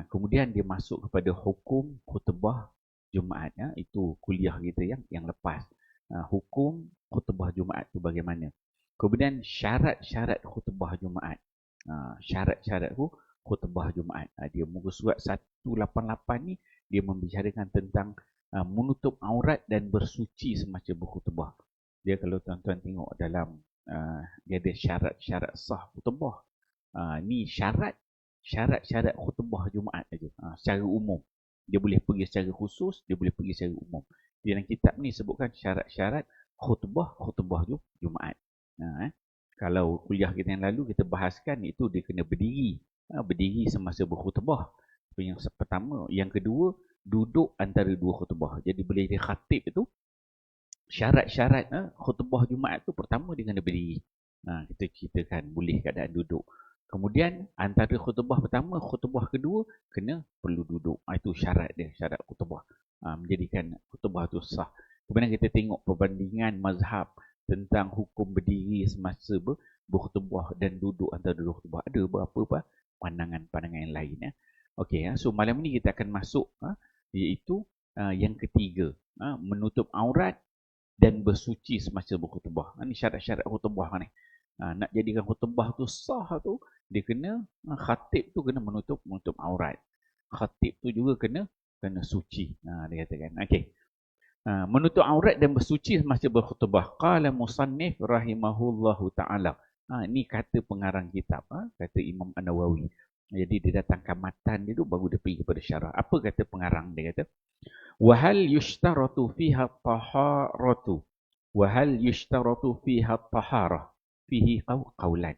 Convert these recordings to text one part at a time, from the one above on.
Kemudian dia masuk kepada hukum khutbah Jumaat. Itu kuliah kita yang lepas. Hukum khutbah Jumaat tu bagaimana. Kemudian syarat-syarat khutbah Jumaat. Syarat-syarat khutbah Jumaat. Dia muka surat 188 ni, dia membicarakan tentang menutup aurat dan bersuci semasa berkhutbah. Dia kalau tuan-tuan tengok dalam dia ada syarat-syarat sah khutbah. Ni syarat-syarat khutbah Jumaat aja. Secara umum. Dia boleh pergi secara khusus, dia boleh pergi secara umum. Di dalam kitab ni sebutkan syarat-syarat khutbah Jumaat. Kalau kuliah kita yang lalu kita bahaskan itu dia kena berdiri. Berdiri semasa berkhutbah. Yang pertama. Yang kedua, duduk antara dua khutbah. Jadi boleh dia khatib itu, syarat-syarat khutbah Jumaat tu pertama dia kena berdiri. Kita ceritakan boleh keadaan duduk. Kemudian antara khutbah pertama, khutbah kedua kena perlu duduk. Itu syarat dia, syarat khutbah. Menjadikan khutbah tu sah. Kemudian kita tengok perbandingan mazhab tentang hukum berdiri semasa berkhutbah dan duduk antara dua khutbah. Ada beberapa pandangan-pandangan yang lain. Okey, so malam ni kita akan masuk iaitu yang ketiga, menutup aurat dan bersuci semasa berkhutbah. Ini syarat-syarat khutbah ni. Nak jadikan khutbah tu sah tu, dia kena khatib tu kena menutup aurat. Khatib tu juga kena suci. Dia katakan. Okey. Menutup aurat dan bersuci semasa berkhutbah. Qala musannif rahimahullahu taala. Ini kata pengarang kitab, kata Imam An-Nawawi. Jadi dia datangkan matan dia tu baru dia pergi kepada syarah. Apa kata pengarang dia kata? Wahal yushtaratu fiha taharatu. Wahal yushtaratu fiha taharah. Fihi qawlan.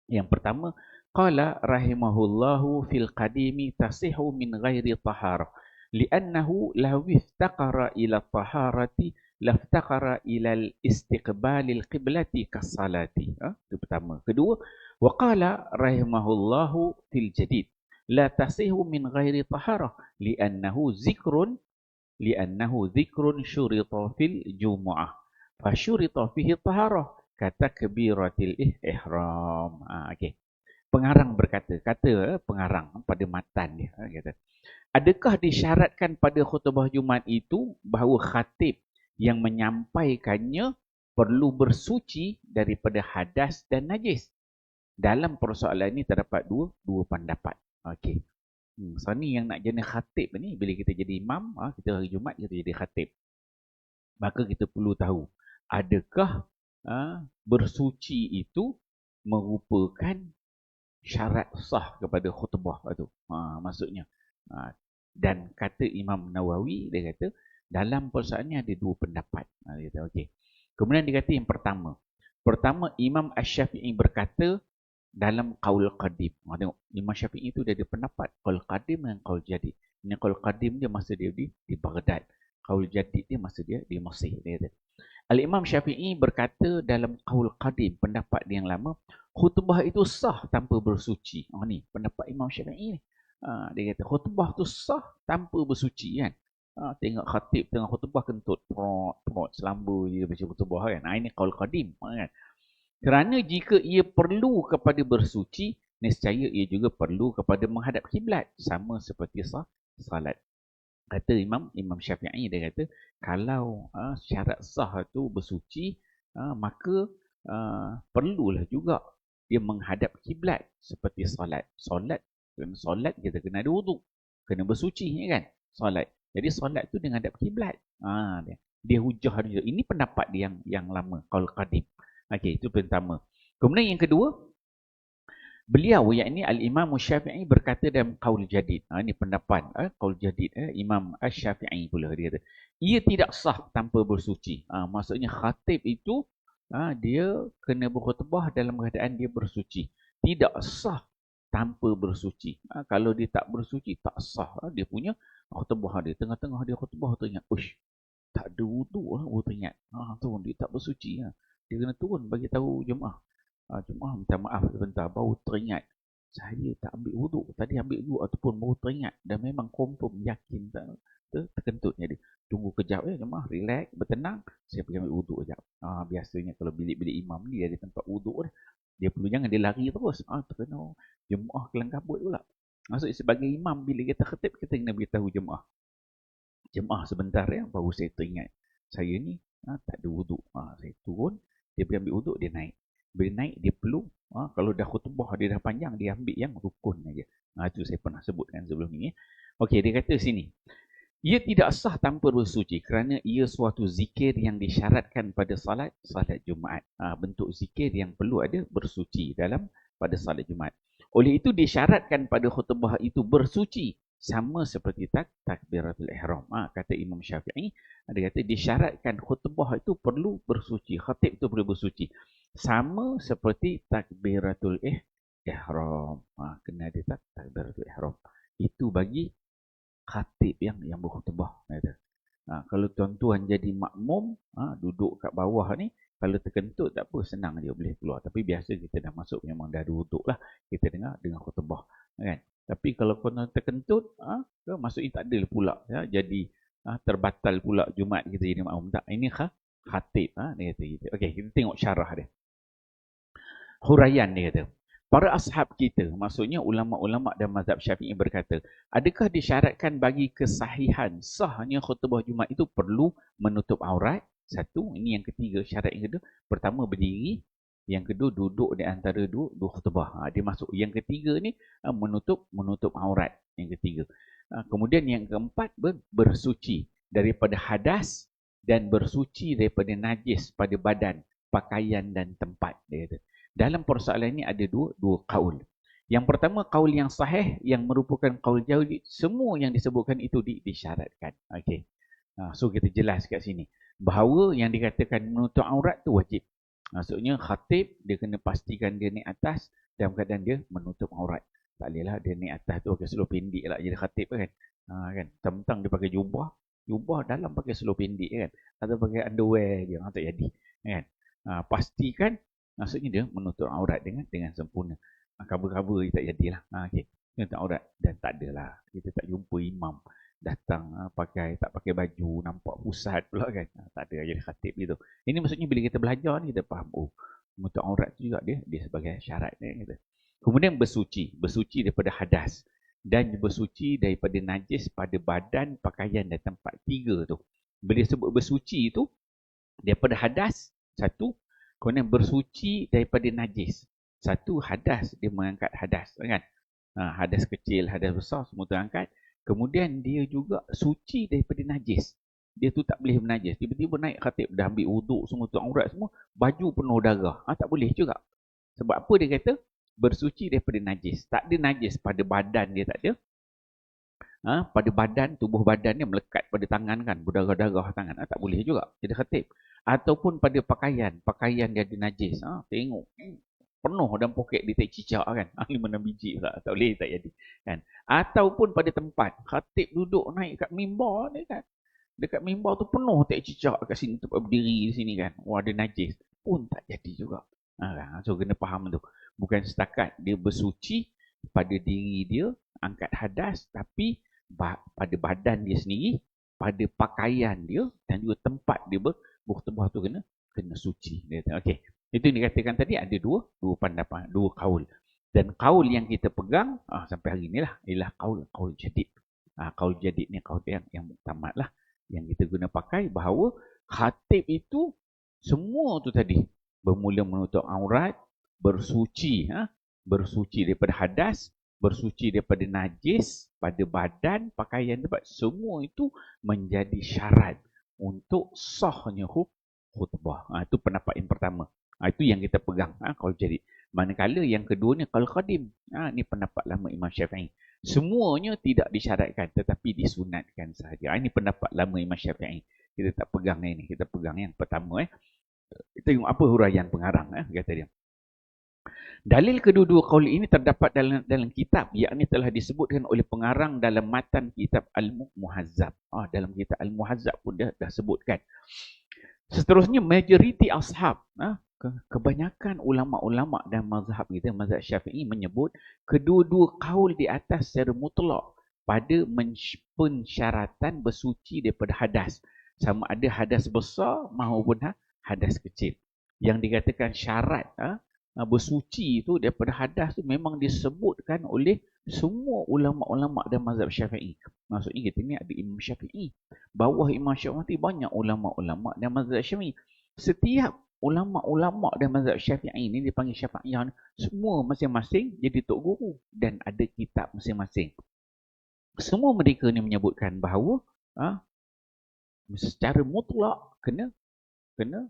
Yang pertama, qala rahimahullahu fil qadimi tasihu min ghairi taharah. Liannahu law iftaqara ila taharati laftaqara ila istiqbalil qiblati kassalati. Itu pertama. Kedua, wa qala rahimahullahu fil jadid la tasihu min ghairi taharah liannahu zikrun syurita fil jumu'ah fa syurita fihi taharah kata kabiratil ihram. Okey. Pengarang berkata, pengarang pada matan dia kata, adakah disyaratkan pada khutbah Jumaat itu bahawa khatib yang menyampaikannya perlu bersuci daripada hadas dan najis? Dalam persoalan ini terdapat dua pendapat. Okey. So ni yang nak jadi khatib ni, bila kita jadi imam, kita hari Jumaat kita jadi khatib. Maka kita perlu tahu, adakah bersuci itu merupakan syarat sah kepada khutbah itu. Maksudnya. Dan kata Imam Nawawi, dia kata, dalam persoalan ini ada dua pendapat. Dia kata, okey. Kemudian dia kata yang pertama. Pertama, Imam Asy-Syafi'i berkata dalam qaul qadim. Tengok, Imam Syafi'i itu dia ada pendapat. Qaul qadim dan qaul jadid. Ini qaul qadim dia masa dia di Baghdad. Qaul jadid dia masa dia di Mesir. Dia kata. Al-Imam Syafi'i berkata dalam qaul qadim, pendapat dia yang lama, khutbah itu sah tanpa bersuci. Ni pendapat Imam Syafi'i ni. Dia kata khutbah tu sah tanpa bersuci kan. Tengok khatib tengah khutbah kentut prot selamba dia baca khutbah kan. Ini qaul qadim kan. Kerana jika ia perlu kepada bersuci, nescaya ia juga perlu kepada menghadap kiblat, sama seperti salat. Kata Imam Syafi'i, dia kata kalau syarat sah tu bersuci, maka perlulah juga dia menghadap kiblat seperti solat. Solat kita kena ada wudu, kena bersuci kan solat. Jadi solat tu dia menghadap kiblat. Dia hujah dia. Ini pendapat dia yang lama, qaul qadim. Okey, itu pertama. Kemudian yang kedua, beliau yakni Al-Imam Syafi'i berkata dalam qaul jadid. Ini pendapat qaul jadid Imam Asy-Syafi'i pula, dia kata ia tidak sah tanpa bersuci. Maksudnya khatib itu dia kena berkhutbah dalam keadaan dia bersuci. Tidak sah tanpa bersuci. Kalau dia tak bersuci, tak sah dia punya khutbah dia. Tengah-tengah dia khutbah teringat, uish, tak ada wudu baru teringat. Tu dia tak bersuci. Dia kena turun bagi tahu jemaah. Jemaah minta maaf sebentar, baru teringat saya tak ambil wudu. Tadi ambil wudu ataupun baru teringat dan memang confirm yakin terkentut. Jadi tunggu kejap jemaah, relax, bertenang, saya pergi ambil wudu kejap. Biasanya kalau bilik-bilik imam ni ada tempat wudu dah. Dia perlu jangan dia lari terus. Terkena jemaah kelang kabut pula. Maksud sebagai imam bila kita khatib, kita kena beritahu jemaah. Jemaah sebentar ya, baru saya teringat. Saya ni tak ada wuduk. Saya turun, dia pergi ambil wuduk, dia naik. Bila naik, dia peluk. Kalau dah khutbah, dia dah panjang, dia ambil yang rukun aja. Itu saya pernah sebutkan sebelum ni. Okey, dia kata sini. Ia tidak sah tanpa bersuci kerana ia suatu zikir yang disyaratkan pada salat Jumaat. Bentuk zikir yang perlu ada bersuci dalam pada salat Jumaat. Oleh itu disyaratkan pada khutbah itu bersuci sama seperti takbiratul ihram. Kata Imam Syafi'i, dia kata disyaratkan khutbah itu perlu bersuci, khatib itu perlu bersuci. Sama seperti takbiratul ihram. Kena ada takbiratul ihram. Itu bagi khatib yang berkhutbah. Kalau tuan-tuan jadi makmum, duduk kat bawah ni, kalau terkentut tak apa, senang dia boleh keluar. Tapi biasa kita dah masuk, memang dah duduk lah. Kita dengar khutbah. Kan? Tapi kalau tuan terkentut, maksudnya tak ada pula. Jadi terbatal pula Jumaat kita jadi makmum. Tak, ini khatib. Dia kata gitu. Okey, kita tengok syarah dia. Huraian dia kata. Para ashab kita, maksudnya ulama-ulama dan mazhab Syafi'i berkata, adakah disyaratkan bagi kesahihan sahnya khutbah Jumaat itu perlu menutup aurat? Satu, ini yang ketiga, syarat yang kedua. Pertama berdiri, yang kedua duduk di antara dua khutbah. Dia masuk. Yang ketiga ni menutup aurat. Yang ketiga. Kemudian yang keempat bersuci daripada hadas dan bersuci daripada najis pada badan, pakaian dan tempat. Dia kata. Dalam persoalan ini ada dua kaul. Yang pertama, kaul yang sahih yang merupakan kaul jauh, semua yang disebutkan itu disyaratkan. Okey. So kita jelas kat sini bahawa yang dikatakan menutup aurat tu wajib. Maksudnya khatib dia kena pastikan dia naik atas dalam keadaan dia menutup aurat. Tak bolehlah dia naik atas tu pakai seluar pendek lah jadi khatib kan. Kan tentang dia pakai jubah dalam pakai seluar pendek kan, atau pakai underwear je, tak jadi kan. Pastikan maksudnya dia menutup aurat dengan sempurna. Cover-cover tak jadilah. Okey. Menutup aurat dan tak adalah. Kita tak jumpa imam datang tak pakai baju, nampak pusat pula kan. Tak ada jadi khatib gitu. Ini maksudnya bila kita belajar ni kita faham, menutup aurat tu juga dia sebagai syarat dia kata. Kemudian bersuci daripada hadas dan bersuci daripada najis pada badan, pakaian dan tempat. Tiga tu. Bila sebut bersuci tu daripada hadas, satu. Kemudian bersuci daripada najis. Satu, hadas, dia mengangkat hadas kan. Hadas kecil, hadas besar semua terangkat. Kemudian dia juga suci daripada najis. Dia tu tak boleh bernajis. Tiba-tiba naik khatib, dah ambil wuduk semua, tu aurat semua, baju penuh darah. Tak boleh juga. Sebab apa dia kata? Bersuci daripada najis. Tak ada najis pada badan dia, tak ada. Pada badan, tubuh badan dia melekat pada tangan kan, berdarah-darah tangan. Tak boleh juga. Jadi khatib. Ataupun pada pakaian dia ada najis. Tengok. Penuh dan poket dia tak cicak kan. 5-6 biji pula. Tak boleh, tak jadi. Kan? Ataupun pada tempat. Khatib duduk naik kat mimbar ni kan. Dekat mimbar tu penuh tak cicak kat sini. Tempat berdiri di sini kan. Ada najis. Pun tak jadi juga. So kena faham tu. Bukan setakat dia bersuci pada diri dia, angkat hadas. Tapi pada badan dia sendiri, pada pakaian dia dan juga tempat dia berkhutbah tu kena suci. Okey. Itu yang dikatakan tadi ada dua pandangan, dua kaul. Dan kaul yang kita pegang sampai hari inilah ialah kaul jadid. Kaul jadid ni kaul yang muktamad lah, yang kita guna pakai bahawa khatib itu semua tu tadi bermula menutup aurat, bersuci daripada hadas, bersuci daripada najis pada badan, pakaian tempat, semua itu menjadi syarat untuk sahnya khutbah. Itu pendapat yang pertama. Itu yang kita pegang kalau jadi. Manakala yang kedua ni kalau qadim. Ni pendapat lama Imam Syafi'i. Semuanya tidak disyaratkan tetapi disunatkan sahaja. Ini pendapat lama Imam Syafi'i. Kita tak pegang ini, kita pegang yang pertama. Kita tengok apa huraian pengarang kata dia. Dalil kedua-dua qaul ini terdapat dalam kitab, yakni telah disebutkan oleh pengarang dalam matan kitab Al-Muhazzab. Dalam kitab Al-Muhazzab pun dah sebutkan. Seterusnya majoriti ashab, kebanyakan ulama-ulama dan mazhab kita, mazhab Syafi'i menyebut kedua-dua kaul di atas secara mutlak pada pensyaratan bersuci daripada hadas. Sama ada hadas besar maupun hadas kecil. Yang dikatakan syarat bersuci itu daripada hadas tu memang disebutkan oleh semua ulama-ulama dan mazhab Syafi'i. Maksudnya kita ni ada Imam Syafi'i. Bawah Imam Syafi'i banyak ulama-ulama dan mazhab Syafi'i. Setiap ulama-ulama dan mazhab Syafi'i ni dipanggil Syafi'iyah, semua masing-masing jadi tok guru dan ada kitab masing-masing. Semua mereka ni menyebutkan bahawa secara mutlak kena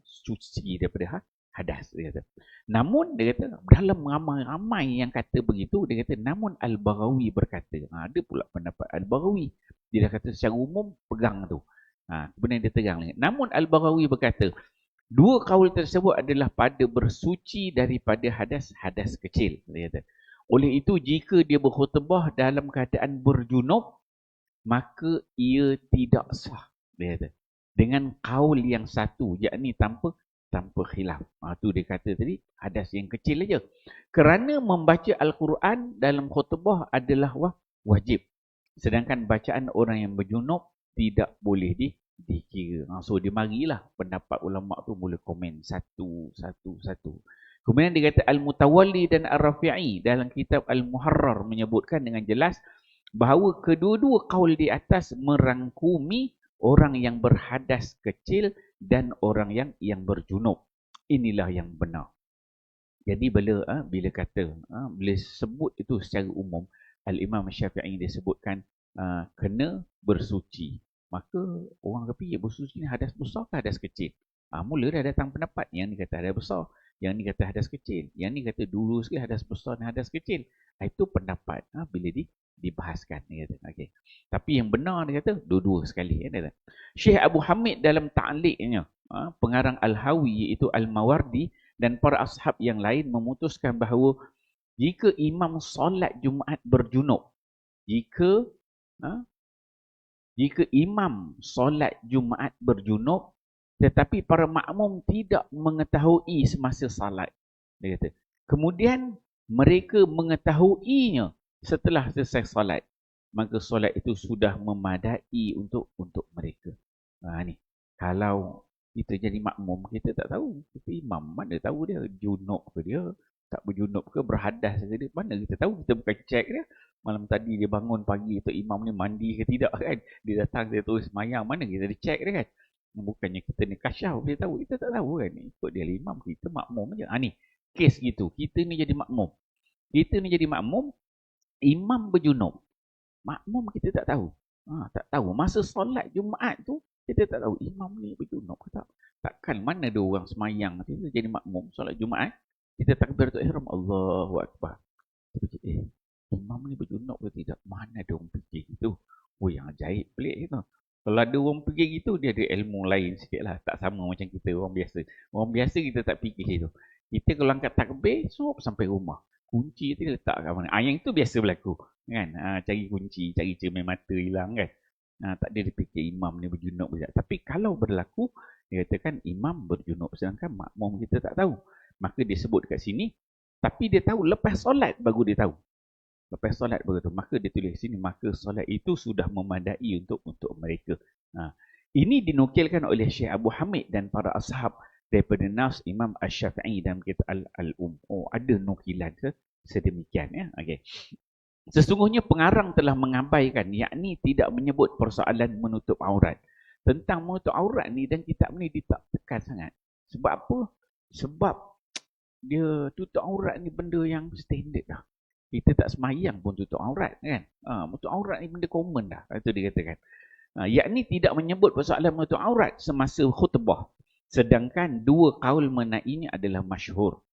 suci daripada hadas, dia kata. Namun dia kata dalam ramai-ramai yang kata begitu, dia kata namun Al-Baghawi berkata, ada pula pendapat Al-Baghawi, dia dah kata secara umum pegang tu. Kemudian dia tegang lagi. Namun Al-Baghawi berkata, dua kaul tersebut adalah pada bersuci daripada hadas kecil, dia kata. Oleh itu jika dia berkhutbah dalam keadaan berjunub, maka ia tidak sah, dia kata. Dengan kaul yang satu, yakni tanpa khilaf. Tu dia kata tadi, hadas yang kecil aja. Kerana membaca Al-Quran dalam khutbah adalah wajib. Sedangkan bacaan orang yang berjunub tidak boleh dikira. So dia marilah pendapat ulama tu boleh komen satu. Kemudian dia kata Al-Mutawalli dan Ar-Rafi'i dalam kitab Al-Muharrar menyebutkan dengan jelas bahawa kedua-dua kaul di atas merangkumi orang yang berhadas kecil dan orang yang berjunub. Inilah yang benar. Jadi bila kata, bila sebut itu secara umum, Al-Imam Syafi'i disebutkan kena bersuci. Maka orang kata bersuci ni hadas besar ke hadas kecil? Mula dah datang pendapat yang ni kata hadas besar, yang ni kata hadas kecil, yang ni kata dulu sekali hadas besar dan hadas kecil. Itu pendapat bila dibahaskan, dia kata. Okay. Tapi yang benar dia kata dua-dua sekali. Dia kata. Syekh Abu Hamid dalam ta'liqnya, pengarang Al-Hawi iaitu Al-Mawardi dan para ashab yang lain memutuskan bahawa jika imam solat Jumaat berjunub, jika imam solat Jumaat berjunub tetapi para makmum tidak mengetahui semasa salat, dia kata. Kemudian mereka mengetahuinya setelah selesai solat, maka solat itu sudah memadai untuk mereka. Ni kalau kita jadi makmum, kita tak tahu, kita imam, mana tahu dia junub ke dia tak berjunub ke, berhadas ke dia, mana kita tahu, kita bukan cek dia. Malam tadi dia bangun pagi tu imam ni mandi ke tidak kan, dia datang dia terus semayang, mana kita cek dia kan. Bukannya kita ni kasyaf, dia tahu, kita tak tahu kan, ikut dia imam, kita makmum je. Ni kes gitu, kita ni jadi makmum, imam berjunub, makmum kita tak tahu. Tak tahu masa solat Jumaat tu, kita tak tahu imam ni berjunub ke tak. Takkan mana ada orang semayang kita jadi makmum solat Jumaat, kita takbiratul ihram Allahu akbar, imam ni berjunub ke tidak, mana ada orang fikir gitu. Yang ajaib pelik gitu. Kalau ada orang fikir gitu, dia ada ilmu lain sikit lah, tak sama macam kita orang biasa. Orang biasa kita tak fikir itu. Kita kalau angkat takbir, sampai rumah, kunci tu letak kat mana. Yang itu biasa berlaku kan. Cari kunci, cari cermin mata hilang kan. Tak ada dia fikir imam ni berjunub ke tak. Tapi kalau berlaku, dia katakan imam berjunub, sedangkan makmum kita tak tahu. Maka dia sebut kat sini, tapi dia tahu lepas solat baru dia tahu. Lepas solat baru tu, maka dia tulis sini, maka solat itu sudah memadai untuk mereka. Ini dinukilkan oleh Syekh Abu Hamid dan para ashab daripada Nas Imam Asy-Syafi'i dalam kitab Al-Um. Ada nukilan sedemikian ya. Okey. Sesungguhnya pengarang telah mengabaikan, yakni tidak menyebut persoalan menutup aurat. Tentang menutup aurat ni dan kitab ni dia tak tekan sangat. Sebab apa? Sebab dia tutup aurat ni benda yang standard dah. Kita tak semayang pun tutup aurat kan. Menutup aurat ni benda common dah. Itu dia katakan. Yakni tidak menyebut persoalan menutup aurat semasa khutbah. Sedangkan dua kaul mengenainya adalah masyhur.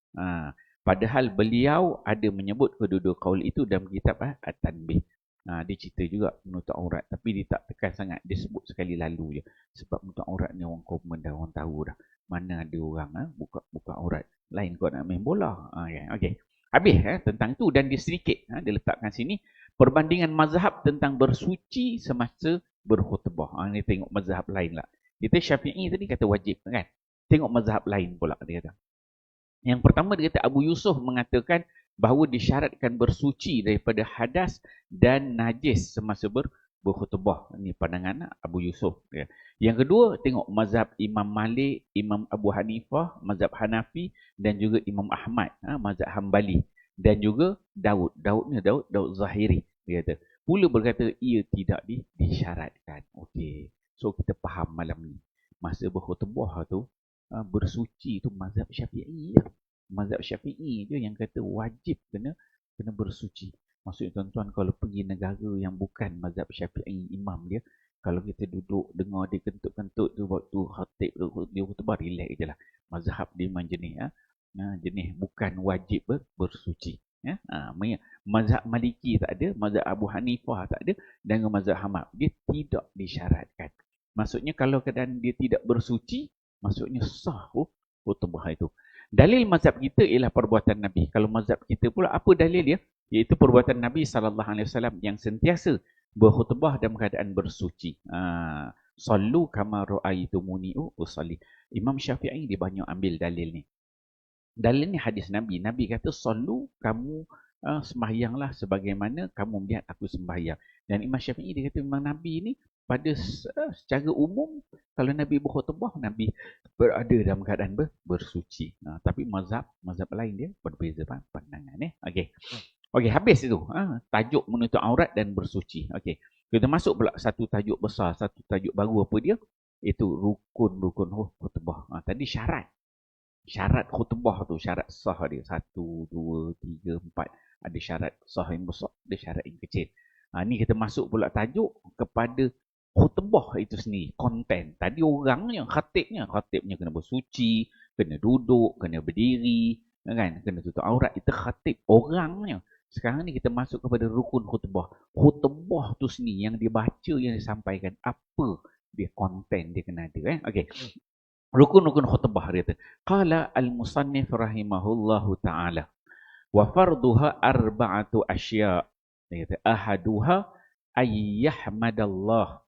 Padahal beliau ada menyebut kedua-dua kaul itu dalam kitab At-Tanbih. Dia cerita juga menutup aurat. Tapi dia tak tekan sangat. Dia sebut sekali lalu je. Sebab menutup aurat ni orang common dah. Orang tahu dah. Mana ada orang buka aurat. Lain kau nak main bola. Okey. Habis tentang itu dan dia sedikit dia letakkan sini perbandingan mazhab tentang bersuci semasa berkhutbah. Ni tengok mazhab lain lah. Kita Syafi'i tadi kata wajib kan. Tengok mazhab lain pula dia kata. Yang pertama dia kata Abu Yusuf mengatakan bahawa disyaratkan bersuci daripada hadas dan najis semasa berkhutbah. Ini pandangan Abu Yusuf. Ya. Yang kedua, tengok mazhab Imam Malik, Imam Abu Hanifah, mazhab Hanafi dan juga Imam Ahmad, mazhab Hambali. Dan juga Daud. Daud Zahiri. Dia kata, pula berkata ia tidak disyaratkan. Okey. So kita faham malam ni. Masa berkhutbah tu, bersuci tu mazhab Syafi'i. Mazhab Syafi'i je yang kata wajib kena bersuci. Maksudnya tuan-tuan kalau pergi negara yang bukan mazhab Syafi'i imam dia, kalau kita duduk dengar dia kentut-kentut tu waktu khatib dia khutbah, relax je lah. Mazhab dia memang jenis jenis bukan wajib bersuci. Ya. Mazhab Maliki tak ada, mazhab Abu Hanifah tak ada, dan mazhab Hambali dia tidak disyaratkan. Maksudnya kalau keadaan dia tidak bersuci, maksudnya sah khutbah itu. Dalil mazhab kita ialah perbuatan Nabi. Kalau mazhab kita pula apa dalil dia? Iaitu perbuatan Nabi SAW yang sentiasa berkhutbah dalam keadaan bersuci. Sallu kama ra'aitumuni usalli. Imam Syafi'i dia banyak ambil dalil ni. Dalil ni hadis Nabi. Nabi kata, sallu, kamu sembahyanglah sebagaimana kamu melihat aku sembahyang. Dan Imam Syafi'i dia kata memang Nabi ni pada secara umum kalau Nabi berkhutbah, Nabi berada dalam keadaan bersuci. Tapi mazhab lain dia berbeza pandangan. Okey, habis itu. Tajuk menutup aurat dan bersuci. Okey. Kita masuk pula satu tajuk besar, satu tajuk baru apa dia? Itu rukun-rukun khutbah. Tadi syarat. Syarat khutbah tu, syarat sah dia. 1, 2, 3, 4. Ada syarat sah yang besar, ada syarat yang kecil. Ni kita masuk pula tajuk kepada khutbah itu sendiri, konten. Tadi orangnya, khatibnya kena bersuci, kena duduk, kena berdiri, kan? Kena tutup aurat, itu khatib orangnya. Sekarang ni kita masuk kepada rukun khutbah. Khutbah tu sendiri yang dibaca, yang disampaikan, apa dia konten dia kena ada. Okey. Rukun-rukun khutbah dia kata, qala al-musannif rahimahullahu ta'ala wa farduha arba'atu asya'. Dia kata ahaduha ayyahmadallah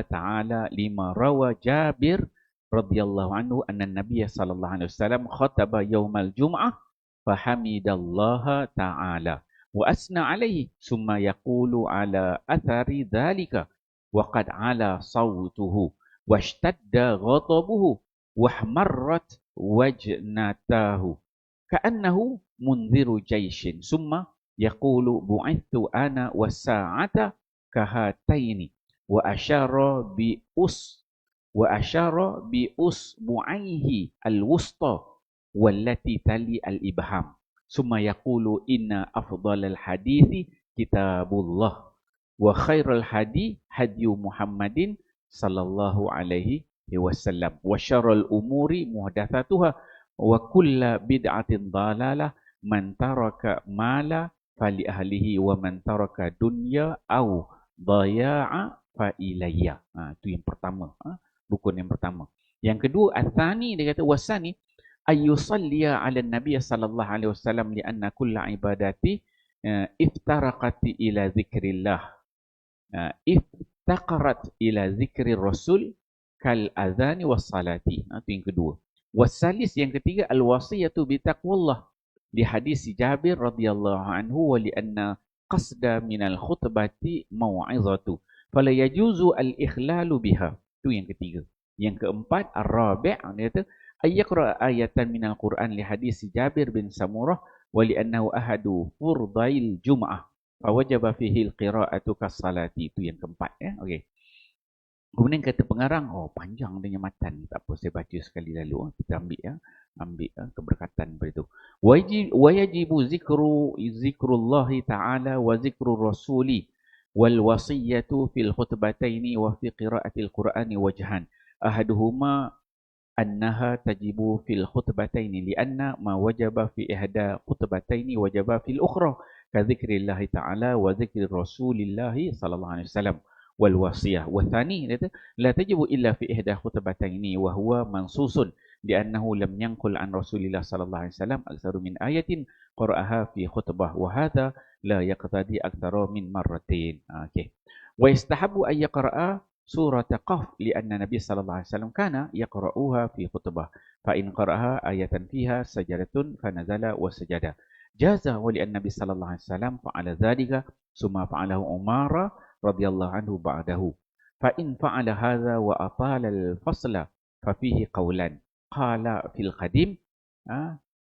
ta'ala lima rawa Jabir radhiyallahu anhu anna Nabiy sallallahu alaihi wasallam khataba yaumal jum'ah fahamidallaha ta'ala wa asna alaihi summa yaqulu ala athari dhalika wa qad ala sawtuhu washtadda ghadabuhu wahmarrat wajnatahu ka'annahu munziru jayshin summa yaqulu bu'ithtu ana was-sa'ata kahataini wa asyara bi usbu'aihi al-wusta wallati tali al-ibham summa yaqulu inna afdalal hadithi kitabullah wa khairal hadi hadyu Muhammadin sallallahu alaihi wasallam wa syarrul umuri muhdatsatuha wa kullu bid'atin dhalalah man taraka mala fali ahlihi wa man taraka dunya au dhaya'a fa ilayya. Itu yang pertama, rukun yang pertama. Yang kedua, atsani dia kata wasani ayyusalliya 'ala nabiy sallallahu alaihi wasallam li anna kulla ibadati iftaraqat ila zikrillah. Iftaqarat ila zikri rasul kal adhani was salati. Itu yang kedua. Wasalis yang ketiga al-wasiyatu bi taqwallah di hadis Jabir radhiyallahu anhu wa li anna qasda minal khutbati mau'izatu fala yajuzu al-ikhlalu biha. Itu yang ketiga. Yang keempat ar-rabi' dia kata ayyaqra ayatan minal Quran li hadis Jabir bin Samurah wa li annahu ahadu furdail jum'ah fa wajaba fihi al-qira'atu kas-salati. Itu yang keempat okey. Kemudian kata pengarang, panjang dia matan, tak apa saya baca sekali lalu, kita ambil keberkatan daripada itu. Wajibu zikrullahi ta'ala wa zikru rasuli wal wasiyatu fil khutbataini wa fi qira'atil qur'ani wajhan. Ahaduhuma annaha tajibu fil khutbataini lianna ma wajaba fi ihda khutbataini wajaba fil ukhra ka zikrillahi ta'ala wa zikri rasulillahi sallallahu alaihi wasallam wal wasiyah. Wa thani la tajibu illa fi ihda khutbataini wa huwa mansusun li'annahu lam yanqul an Rasulillah sallallahu alaihi wasallam aktsaru min ayatin qara'aha fi khutbah wa hadha la yaqtadi aktsara min marratain. Okey. Wa istahabu ay yaqra'a surat Qaf li'anna Nabi sallallahu alaihi wasallam kana yaqra'uha fi khutbah fa in qara'aha ayatan fiha sajadatun fa nazala wa sajada. Jaza wa li'anna Nabi sallallahu alaihi wasallam fa'ala dhalika summa fa'alahu Umar radhiyallahu anhu ba'dahu. Fa in fa'ala hadha wa atala al-fasla fa fihi qawlan. Qala fil qadim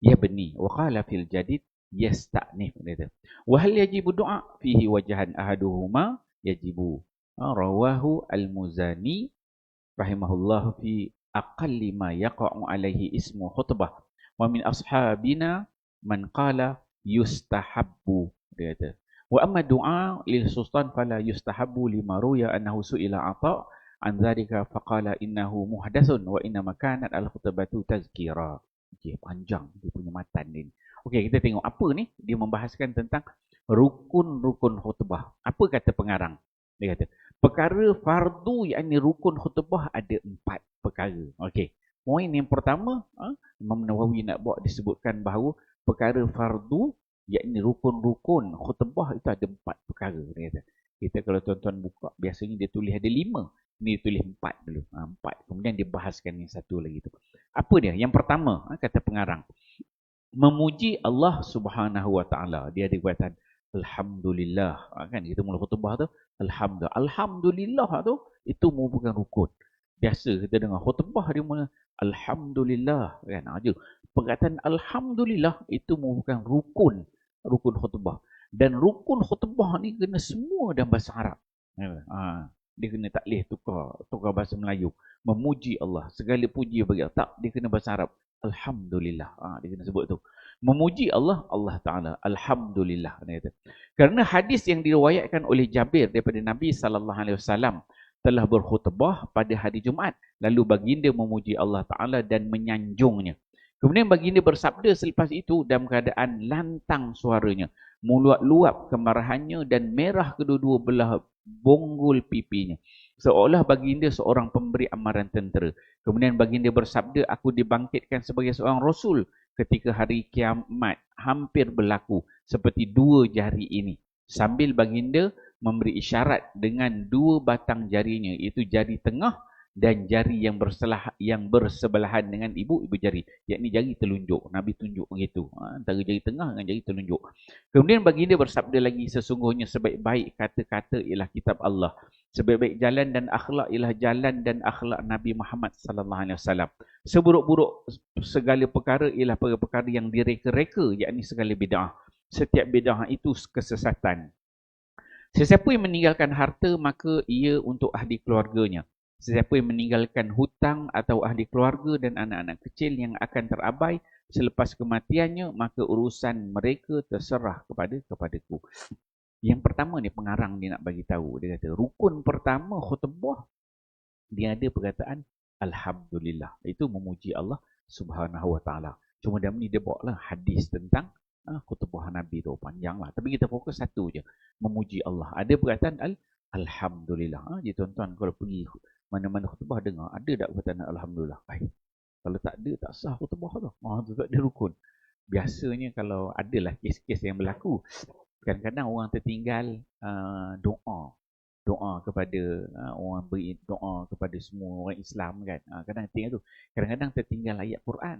yabni wa qala fil jadid yasta'nif. Wa hal yajibu du'a fihi wajhan ahaduhuma yajibu. Rawahu al-Muzani rahimahullah fi aqalli ma yaqa'u alaihi ismu khutbah. Wa min ashabina man qala yustahabbu. Dia kata. Wa amma du'a lil sultan fala yustahabbu lima ruya annahu su'ila ata' an dzalika faqala innahu muhdatsun wa inna makanat al khutbatu tazkira. Okey, panjang dia punya matan ni. Okey, kita tengok apa ni? Dia membahaskan tentang rukun-rukun khutbah. Apa kata pengarang? Dia kata, perkara fardu yakni rukun khutbah ada 4 perkara. Okey. Poin yang pertama, Imam Nawawi nak buat disebutkan bahawa perkara fardu yakni rukun-rukun khutbah itu ada 4 perkara. Dia kata. Kita kalau tuan-tuan buka, biasanya dia tulis ada 5. Ni tulis 4 dulu. 4. Kemudian dia bahaskan yang satu lagi tu. Apa dia? Yang pertama, kata pengarang, memuji Allah Subhanahu Wa Taala. Dia ada kata alhamdulillah. Kan kita mula khutbah tu, alhamdulillah. Alhamdulillah tu itu merupakan rukun. Biasa kita dengar khutbah dia mula alhamdulillah kan. Perkataan alhamdulillah itu merupakan rukun khutbah. Dan rukun khutbah ni kena semua dalam bahasa Arab. Dia kena tak boleh tukar bahasa Melayu. Memuji Allah, segala puji bagi Allah. Tak, dia kena bahasa Arab. Alhamdulillah. Dia kena sebut tu. Memuji Allah, Allah Ta'ala. Alhamdulillah. Kerana hadis yang diriwayatkan oleh Jabir daripada Nabi SAW telah berkhutbah pada hari Jumaat. Lalu baginda memuji Allah Ta'ala dan menyanjungnya. Kemudian baginda bersabda selepas itu dalam keadaan lantang suaranya, meluap-luap kemarahannya dan merah kedua-dua belah bonggol pipinya. Seolah baginda seorang pemberi amaran tentera. Kemudian baginda bersabda, aku dibangkitkan sebagai seorang Rasul ketika hari kiamat hampir berlaku seperti 2 jari ini. Sambil baginda memberi isyarat dengan 2 batang jarinya, iaitu jari tengah dan jari yang bersebelahan dengan ibu jari, yakni jari telunjuk. Nabi tunjuk begitu, antara jari tengah dengan jari telunjuk. Kemudian baginda bersabda lagi, sesungguhnya sebaik-baik kata-kata ialah kitab Allah, sebaik-baik jalan dan akhlak ialah jalan dan akhlak Nabi Muhammad sallallahu alaihi wasallam. Seburuk-buruk segala perkara ialah perkara yang direka-reka, yakni segala bid'ah. Setiap bid'ah itu kesesatan. Sesiapa yang meninggalkan harta, maka ia untuk ahli keluarganya. Sesiapa yang meninggalkan hutang atau ahli keluarga dan anak-anak kecil yang akan terabai selepas kematiannya, maka urusan mereka terserah kepadaku. Yang pertama ni pengarang dia nak bagi tahu. Dia kata rukun pertama khutbah dia ada perkataan alhamdulillah. Itu memuji Allah Subhanahu Wa Taala. Cuma dalam ni dia bawa lah hadis tentang khutbah Nabi tu panjanglah. Tapi kita fokus satu je, memuji Allah. Ada perkataan alhamdulillah. Jadi tuan-tuan kalau pergi mana-mana khutbah dengar, ada tak perkataan alhamdulillah? Kalau tak ada, tak sah khutbah tu. Tu tak ada rukun. Biasanya kalau adalah kes-kes yang berlaku, kadang-kadang orang tertinggal doa kepada orang beri doa kepada semua orang Islam kan. Kadang tinggal tu. Kadang-kadang tertinggal ayat Quran.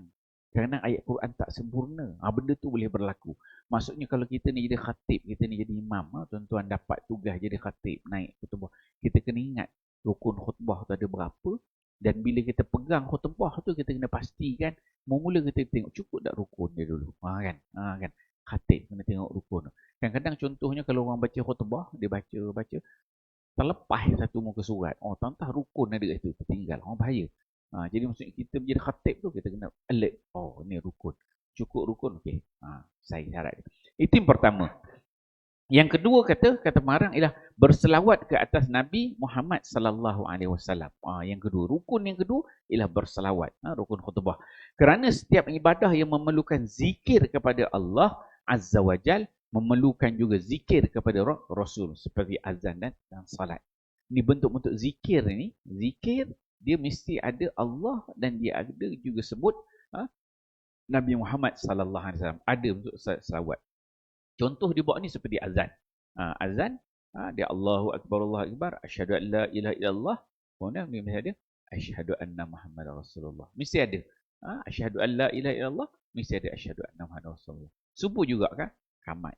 Kadang-kadang ayat Quran tak sempurna. Benda tu boleh berlaku. Maksudnya kalau kita ni jadi khatib, kita ni jadi imam, tuan-tuan dapat tugas jadi khatib, naik khutbah, kita kena ingat rukun khutbah tu ada berapa, dan bila kita pegang khutbah tu kita kena pastikan mula kita tengok cukup tak rukun dia dulu. Kan khatib kena tengok rukun. Kadang-kadang contohnya kalau orang baca khutbah, dia baca terlepas satu muka surat, tentang rukun ada kat situ tertinggal, bahaya. Jadi maksudnya kita menjadi khatib tu kita kena alert. Ni rukun, cukup rukun, okey. Saya syarat itu yang pertama. Yang kedua kata pengarang ialah berselawat ke atas Nabi Muhammad sallallahu alaihi wasallam. Yang kedua, rukun yang kedua ialah berselawat, rukun khutbah. Kerana setiap ibadah yang memerlukan zikir kepada Allah Azza wa Jal memerlukan juga zikir kepada Rasul seperti azan dan salat. Ini bentuk-bentuk zikir ni, zikir dia mesti ada Allah dan dia ada juga sebut Nabi Muhammad sallallahu alaihi wasallam, ada bentuk selawat. Contoh dia buat ni seperti azan. Azan, dia Allahu Akbar, Allahu Akbar, asyhadu an la ilaha illallah. Kemudian dia mesti ada asyhadu anna Muhammadar Rasulullah. Mesti ada. Asyhadu an la ilaha illallah, mesti ada asyhadu anna Muhammadar Rasulullah. Subuh juga kan? Qamat.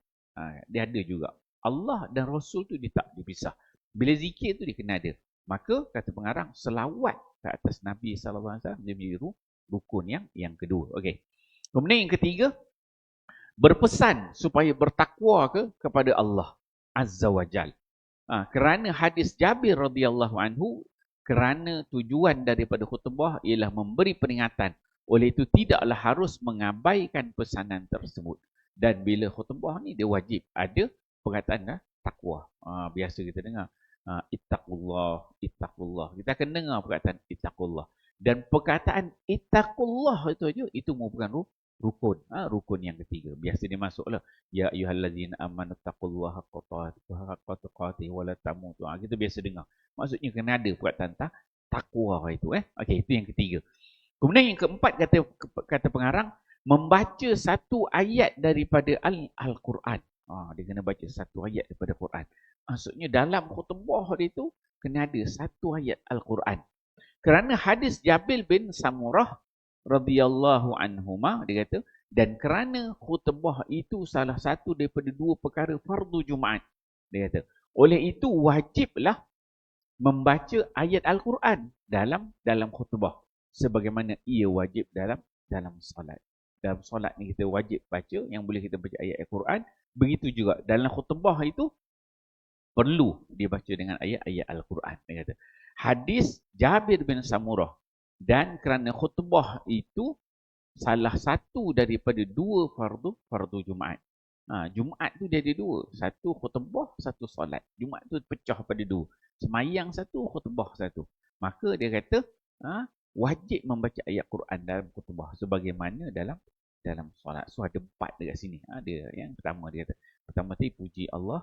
Dia ada juga. Allah dan Rasul tu dia tak dipisah. Bila zikir tu dia kena ada. Maka kata pengarang, selawat ke atas Nabi SAW dia menjadi rukun yang kedua. Okey. Kemudian yang ketiga, berpesan supaya bertakwa kepada Allah Azza wa Jal. Kerana hadis Jabir radhiyallahu anhu, kerana tujuan daripada khutbah ialah memberi peringatan. Oleh itu tidaklah harus mengabaikan pesanan tersebut. Dan bila khutbah ni dia wajib ada perkataan takwa. Biasa kita dengar ittaqullah, ittaqullah. Kita akan dengar perkataan ittaqullah. Dan perkataan ittaqullah itu aja itu merupakan rukun. Rukun yang ketiga. Biasa dia masuklah ya ayyuhallazina amanu taqullaha haqqa tuqatih wa la tamutu. Kita biasa dengar. Maksudnya kena ada perkataan takwa itu. Okey, itu yang ketiga. Kemudian yang keempat kata pengarang, membaca satu ayat daripada Al-Quran. Dia kena baca satu ayat daripada Quran. Maksudnya dalam khutbah dia tu kena ada satu ayat Al-Quran. Kerana hadis Jabir bin Samurah radhiyallahu anhuma, dia kata, dan kerana khutbah itu salah satu daripada dua perkara fardu Jumaat. Dia kata, oleh itu wajiblah membaca ayat Al-Quran dalam khutbah. Sebagaimana ia wajib dalam solat. Dalam solat ni kita wajib baca, yang boleh kita baca ayat Al-Quran. Begitu juga dalam khutbah itu perlu dibaca dengan ayat-ayat Al-Quran. Dia kata, hadis Jabir bin Samurah, dan kerana khutbah itu salah satu daripada dua fardu Jumaat. Jumaat tu dia ada dua. Satu khutbah, satu solat. Jumaat tu pecah pada dua. Semayang satu, khutbah satu. Maka dia kata, wajib membaca ayat Quran dalam khutbah sebagaimana dalam solat. So ada 4 dekat sini. Dia yang pertama dia kata, pertama tadi puji Allah,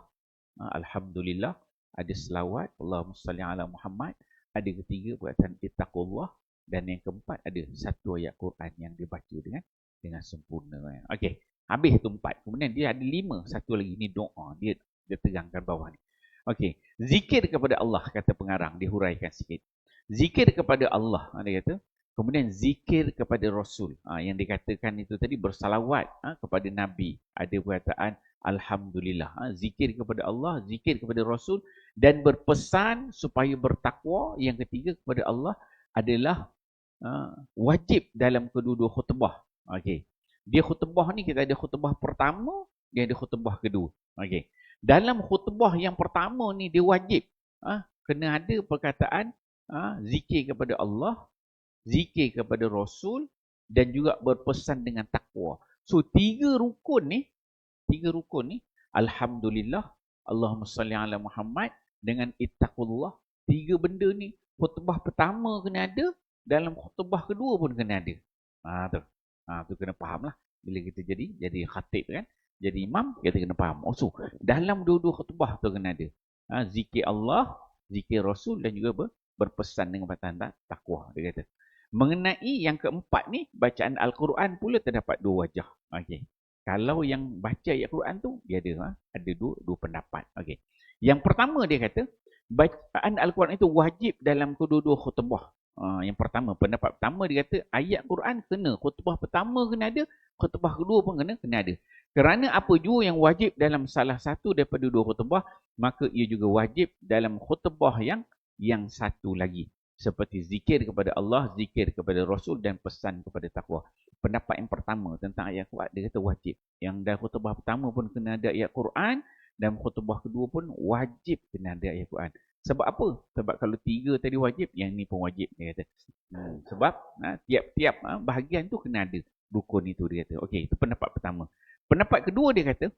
alhamdulillah, ada selawat, Allahumma salli ala Muhammad, ada ketiga perkataan ittaqullah, dan yang keempat ada satu ayat Quran yang dibaca dengan sempurna. Okey, habis tu 4. Kemudian dia ada 5, satu lagi ni doa. Dia terangkan bawah ni. Okey, zikir kepada Allah, kata pengarang, dihuraikan sikit. Zikir kepada Allah, dia kata. Kemudian zikir kepada Rasul. Yang dikatakan itu tadi bersalawat kepada Nabi. Ada perkataan alhamdulillah. Zikir kepada Allah, zikir kepada Rasul, dan berpesan supaya bertakwa. Yang ketiga kepada Allah adalah wajib dalam kedua-dua khutbah. Okey. Dia khutbah ni kita ada khutbah pertama, dia ada khutbah kedua. Okey. Dalam khutbah yang pertama ni dia wajib kena ada perkataan zikir kepada Allah, zikir kepada Rasul, dan juga berpesan dengan takwa. So tiga rukun ni, alhamdulillah, Allahumma salli ala Muhammad, dengan ittaqullah, tiga benda ni khutbah pertama kena ada, dalam khutbah kedua pun kena ada. Tu kena faham lah. Bila kita jadi khatib kan, jadi imam, kita kena faham. So dalam dua-dua khutbah tu kena ada zikir Allah, zikir Rasul, dan juga berpesan dengan perkataan takwa. Dia kata, mengenai yang keempat ni, bacaan Al-Quran pula terdapat dua wajah. Okey. Kalau yang baca ayat Quran tu, dia ada dua pendapat. Okey. Yang pertama dia kata, bacaan Al-Quran itu wajib dalam kedua-dua khutbah. Yang pertama, pendapat pertama dia kata, ayat Quran kena, khutbah pertama kena ada, khutbah kedua pun kena ada. Kerana apa jua yang wajib dalam salah satu daripada dua khutbah, maka ia juga wajib dalam khutbah yang satu lagi. Seperti zikir kepada Allah, zikir kepada Rasul, dan pesan kepada takwa. Pendapat yang pertama tentang ayat Quran, dia kata wajib. Yang dalam khutbah pertama pun kena ada ayat Quran, dan khutbah kedua pun wajib kena ada ayat Quran. Sebab apa? Sebab kalau tiga tadi wajib, yang ni pun wajib, dia kata. Sebab tiap-tiap bahagian tu kena ada rukun itu, dia kata. Okey, itu pendapat pertama. Pendapat kedua dia kata,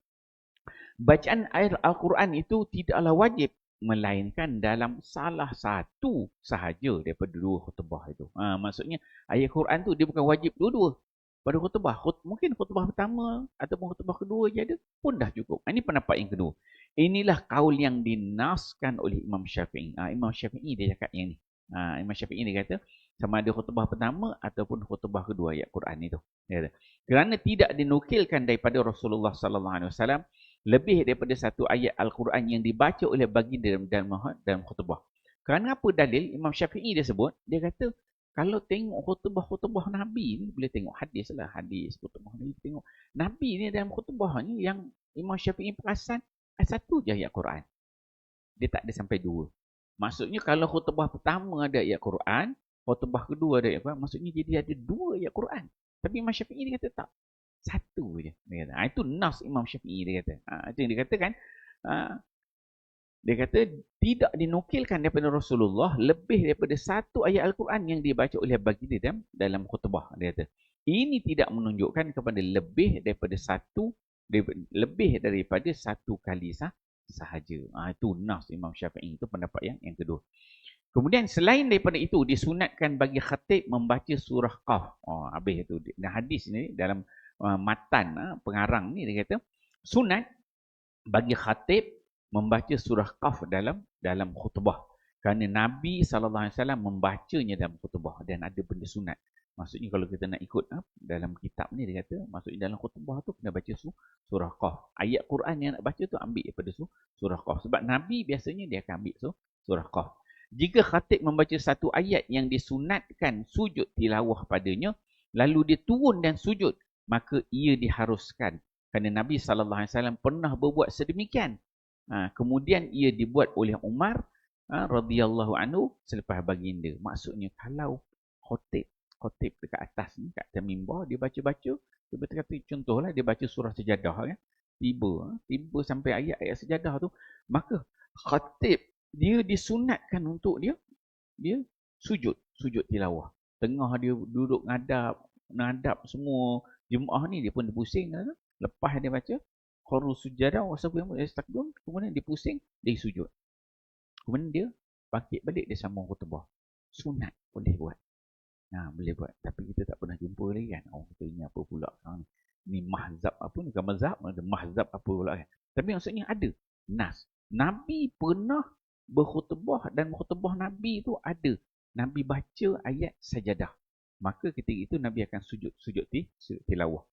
bacaan ayat Al-Quran itu tidaklah wajib, melainkan dalam salah satu sahaja daripada dua khutbah itu. Maksudnya ayat Quran tu dia bukan wajib dua-dua pada khutbah. Mungkin khutbah pertama ataupun khutbah kedua je ada pun dah cukup. Ini pendapat yang kedua. Inilah kaul yang dinaskan oleh Imam Syafi'i. Imam Syafi'i dia cakap yang ni. Imam Syafi'i dia kata sama ada khutbah pertama ataupun khutbah kedua ayat Quran itu. Dia kata, kerana tidak dinukilkan daripada Rasulullah sallallahu alaihi wasallam lebih daripada satu ayat Al-Quran yang dibaca oleh baginda dalam khutbah. Kerana apa dalil? Imam Syafi'i dia sebut, dia kata, kalau tengok khutbah Nabi ni, boleh tengok hadis lah, hadis khutbah ni, tengok Nabi ni dalam khutbah ni, yang Imam Syafi'i perasan, Satu je ayat Quran. Dia tak ada sampai dua. Maksudnya kalau khutbah pertama ada ayat Quran, khutbah kedua ada ayat Quran, maksudnya jadi ada dua ayat Quran. Tapi Imam Syafi'i dia kata tak. Satu je. Dia kata. Itu nas Imam Syafi'i dia kata. Itu yang dia katakan. Dia kata tidak dinukilkan daripada Rasulullah lebih daripada satu ayat Al-Quran yang dibaca oleh baginda dalam khutbah. Dia kata ini tidak menunjukkan kepada lebih daripada satu kali sahaja. Itu nas Imam Syafi'i. Itu pendapat yang kedua. Kemudian selain daripada itu disunatkan bagi khatib membaca surah Qaf. Habis itu. Dan hadis ni dalam matan pengarang ni dia kata sunat bagi khatib membaca surah Qaf dalam khutbah. Kerana Nabi SAW membacanya dalam khutbah dan ada benda sunat. Maksudnya kalau kita nak ikut dalam kitab ni dia kata, maksudnya dalam khutbah tu kena baca surah Qaf. Ayat Quran yang nak baca tu ambil daripada surah Qaf. Sebab Nabi biasanya dia akan ambil surah Qaf. Jika khatib membaca satu ayat yang disunatkan sujud tilawah padanya, lalu dia turun dan sujud, maka ia diharuskan. Kerana Nabi SAW pernah berbuat sedemikian. Kemudian ia dibuat oleh Umar radhiyallahu anhu selepas baginda. Maksudnya kalau khotib dekat atas ni, kat atas mimbar, dia baca-baca, dia kata contohlah dia baca surah Sejadah kan. Tiba sampai ayat-ayat Sejadah tu, maka khatib dia disunatkan untuk dia sujud tilawah. Tengah dia duduk ngadap semua jemaah ni, dia pun pusing kan. Lepas dia baca Qur'an sujadah wasabiyam kemudian dia pusing, dia sujud. Kemudian dia bangkit balik, dia sambung khutbah. Sunat boleh buat. Boleh buat. Tapi kita tak pernah jumpa lagi kan. Kita ini apa pula sekarang ni. Mahzab apa ni? Bukan mazhab, ada mahzab apa pula kan. Tapi maksudnya ada nas. Nabi pernah berkhutbah dan khutbah Nabi itu ada. Nabi baca ayat sajadah. Maka ketika itu Nabi akan sujud tilawah.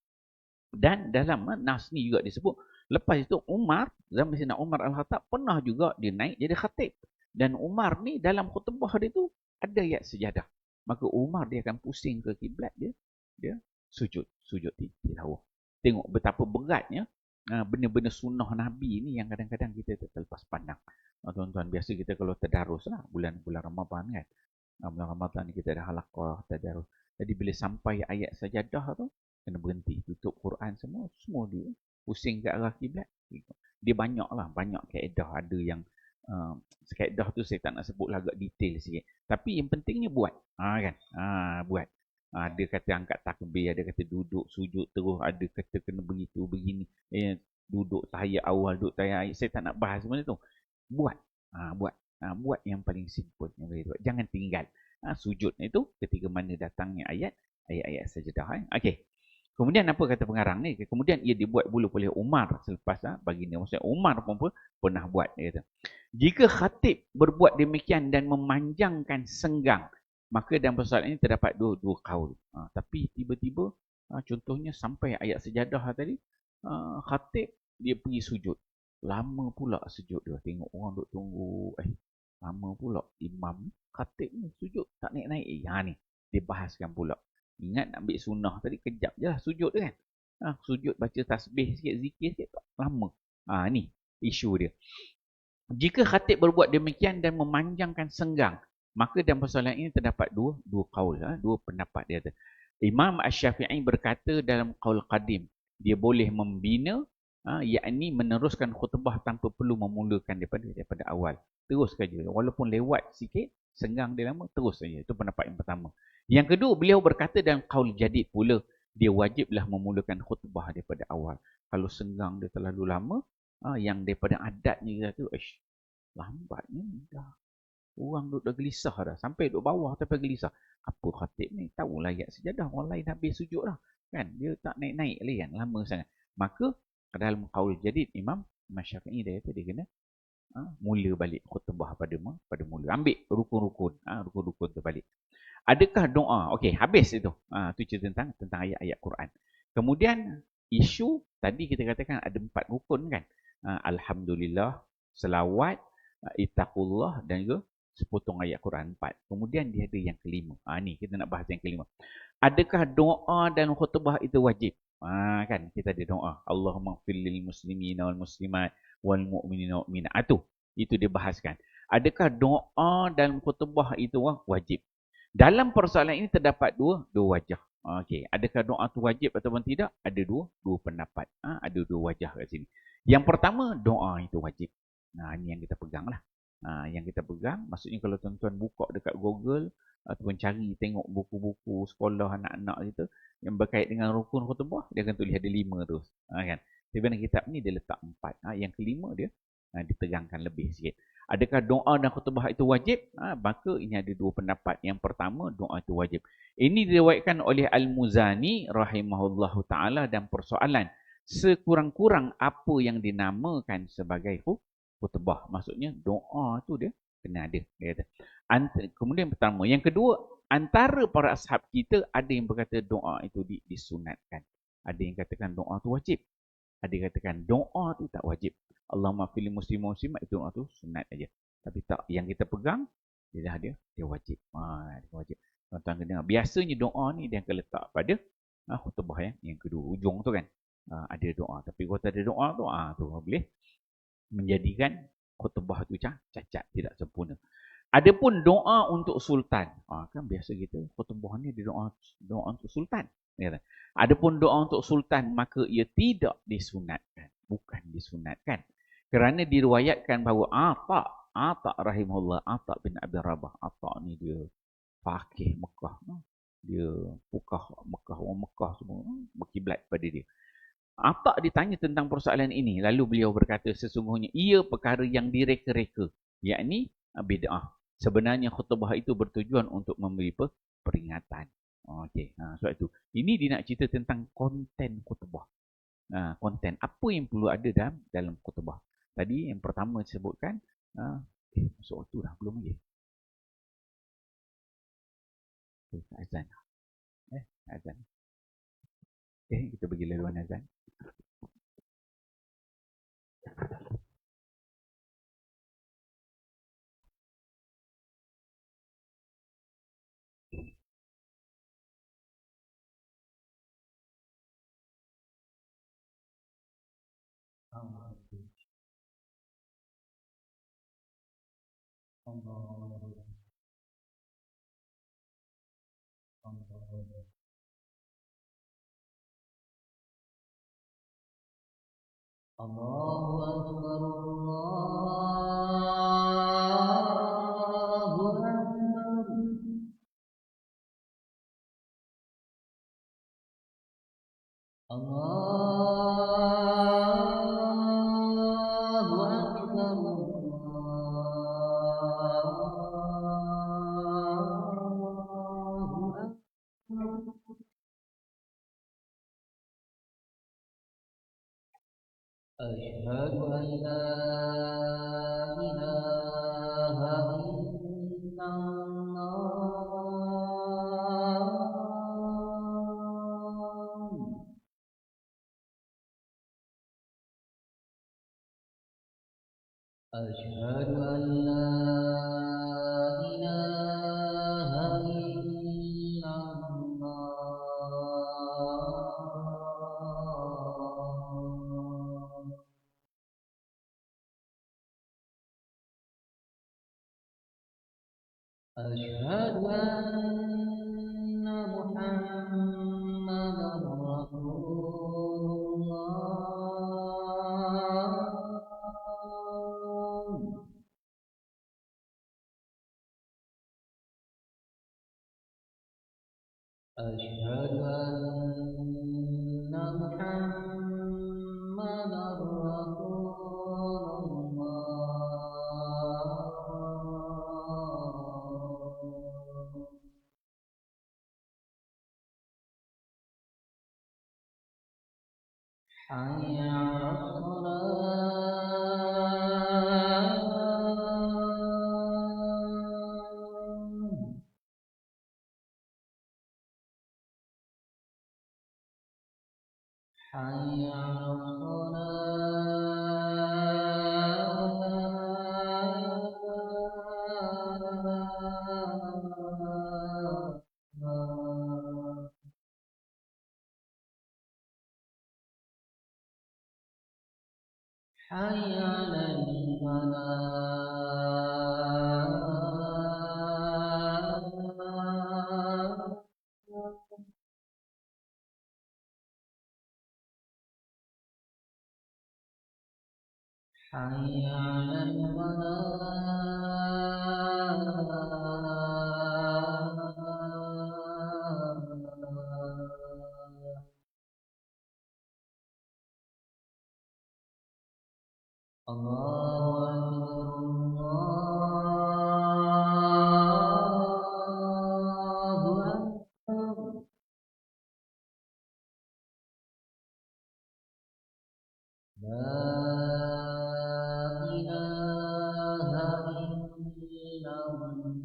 Dan dalam nas ni juga disebut, lepas itu Umar, zaman Sayyidina Umar Al-Khattab pernah juga dia naik jadi khatib. Dan Umar ni dalam khutbah dia tu ada ayat sejadah. Maka Umar dia akan pusing ke kiblat dia sujud tilawah. Tengok betapa beratnya benda-benda sunnah Nabi ni yang kadang-kadang kita terlepas pandang. Tuan-tuan, biasa kita kalau tadarus lah bulan-bulan Ramadan kan. Bulan Ramadan ni kita ada halaqah tadarus. Jadi bila sampai ayat sajadah tu, kena berhenti, tutup Quran semua dia pusing ke arah kiblat. Dia banyak kaedah. Ada yang kaedah tu saya tak nak sebut lah, agak detail sikit. Tapi yang pentingnya buat. Buat. Ada kata angkat takbir, ada kata duduk sujud terus, ada kata kena begitu begini. Duduk tahiyat awal, duduk tahiyat akhir. Saya tak nak bahas benda tu. Buat. Buat yang paling simple yang boleh buat. Jangan tinggal. Sujud itu ketika mana datangnya ayat-ayat sajadah. Okey. Kemudian apa kata pengarang ni? Kemudian ia dibuat pula oleh Umar selepas baginda. Maksudnya Umar pun pernah buat. Dia kata, jika khatib berbuat demikian dan memanjangkan senggang, maka dalam persoalan ini terdapat dua kaul. Tapi tiba-tiba, contohnya sampai ayat sejadah tadi, khatib dia pergi sujud. Lama pula sujud dia. Tengok orang duk tunggu. Lama pula imam khatib ni sujud tak naik-naik. Ni dibahaskan pula. Ingat nak ambil sunnah tadi, kejap je lah sujud tu kan. Sujud baca tasbih sikit, zikir sikit, tak lama. Ni isu dia. Jika khatib berbuat demikian dan memanjangkan senggang, maka dalam persoalan ini terdapat dua kaul, dua pendapat dia. Imam Asy-Syafi'i berkata dalam qaul qadim, dia boleh membina, yakni meneruskan khutbah tanpa perlu memulakan daripada awal. Terus saja, walaupun lewat sikit, senggang dia lama, terus saja. Itu pendapat yang pertama. Yang kedua, beliau berkata dalam qaul jadid pula, dia wajiblah memulakan khutbah daripada awal. Kalau senggang dia terlalu lama, yang daripada adatnya kita tu, lambatnya dah. Orang duduk dah gelisah dah. Sampai duduk bawah tapi gelisah. Apa khatib ni? Tahulah ayat sejadah. Orang lain habis sujud dah. Kan? Dia tak naik-naik lagi kan. Lama sangat. Maka dalam qaul jadid, Imam Syafi'i dia kena mula balik khutbah pada mula. Ambil rukun-rukun. Rukun-rukun tu balik. Adakah doa? Okey, habis itu. Itu cerita tentang ayat-ayat Quran. Kemudian isu tadi kita katakan ada 4 rukun kan. Alhamdulillah, selawat, ittaqullah dan juga sepotong ayat Quran 4. Kemudian dia ada yang kelima. Ni kita nak bahas yang kelima. Adakah doa dalam khutbah itu wajib? Kan kita ada doa. Allahumma ighfir lil muslimina wal muslimat wal mu'minina wal mu'minat. Itu dibahaskan. Adakah doa dalam khutbah itu wajib? Dalam persoalan ini terdapat dua wajah. Okey, adakah doa itu wajib ataupun tidak? Ada dua pendapat. Ada dua wajah kat sini. Yang pertama, doa itu wajib. Nah, ini yang kita peganglah. Yang kita pegang, maksudnya kalau tuan-tuan buka dekat Google ataupun cari tengok buku-buku sekolah anak-anak itu yang berkait dengan rukun khutbah, dia akan tulis ada 5 tu. Kan? Tapi dalam kitab ni dia letak 4. Yang kelima dia ditegangkan lebih sikit. Adakah doa dan khutbah itu wajib? Maka ini ada dua pendapat. Yang pertama, doa itu wajib. Ini diriwayatkan oleh Al-Muzani rahimahullahu ta'ala dan persoalan sekurang-kurang apa yang dinamakan sebagai khutbah. Maksudnya doa tu dia kena ada. Dia kata. Kemudian pertama. Yang kedua, antara para ashab kita ada yang berkata doa itu disunatkan. Ada yang katakan doa tu wajib. Ada yang katakan doa tu tak wajib. Allahumma fil muslim-muslimat itu doa tu sunat aja. Tapi tak, yang kita pegang dia wajib. Dia wajib. Tuan-tuan kena dengar. Biasanya doa ni dia akan letak pada khutbah yang kedua ujung tu kan. Ada doa. Tapi kalau tak ada doa tu boleh menjadikan khutbah tu cacat, tidak sempurna. Adapun doa untuk sultan. Kan biasa kita khutbah ni ada doa untuk sultan. Adapun doa untuk sultan maka ia tidak disunatkan. Bukan disunatkan. Kerana diriwayatkan bahawa Ata rahimahullah, Ata bin Abi Rabah. Ata ni dia fakih Mekah. Dia orang Mekah semua berkiblat pada dia. Ata ditanya tentang persoalan ini. Lalu beliau berkata sesungguhnya ia perkara yang direka-reka. Yakni bid'ah. Sebenarnya khutbah itu bertujuan untuk memberi peringatan. Okey. Sebab itu. Ini dia nak cerita tentang konten khutbah. Konten. Apa yang perlu ada dalam khutbah. Tadi yang pertama disebutkan. Masuk waktu dah. Belum lagi. Azan. Azan. Kita pergi laluan azan. Allahu Akbar, Allahu Akbar. Allahu Akbar. أشهد أن لا إله إلا الله. أشهد أن لا إله إلا الله. أشهد أن محمدا رسول الله. أشهد أن محمدا رسول الله. حي على الصلاة. حي على الصلاة. حي على الفلاح حي على الفلاح الله أكبر لا إله إلا الله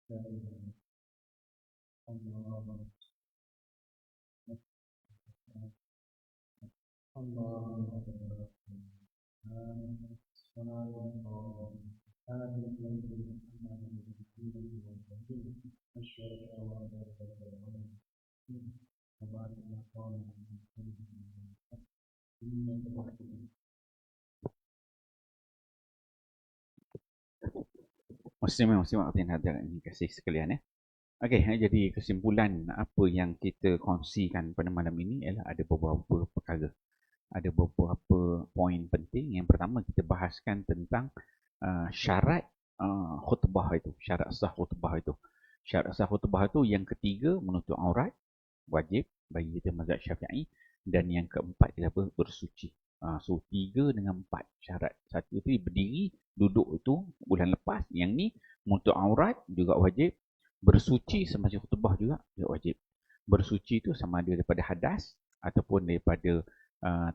لا إله إلا الله اللهم صل على محمد صلاة الله هذه الكلمة محمد رسول الله أشهد أن لا إله إلا الله وبارك الله تعالى إنك حكيم Muslimin muslimat hadirin hadirat ini kasih sekalian ya. Okey, jadi kesimpulan apa yang kita kongsikan pada malam ini ialah ada beberapa perkara. Ada beberapa poin penting. Yang pertama kita bahaskan tentang syarat khutbah itu, syarat sah khutbah itu. Syarat sah khutbah itu yang ketiga menutup aurat, wajib bagi kita mazhab Syafi'i, dan yang keempat ialah bersuci. So 3 dengan 4 syarat. Satu itu berdiri, duduk itu bulan lepas. Yang ni menutup aurat juga wajib. Bersuci semasa khutbah juga wajib. Bersuci itu sama ada daripada hadas ataupun daripada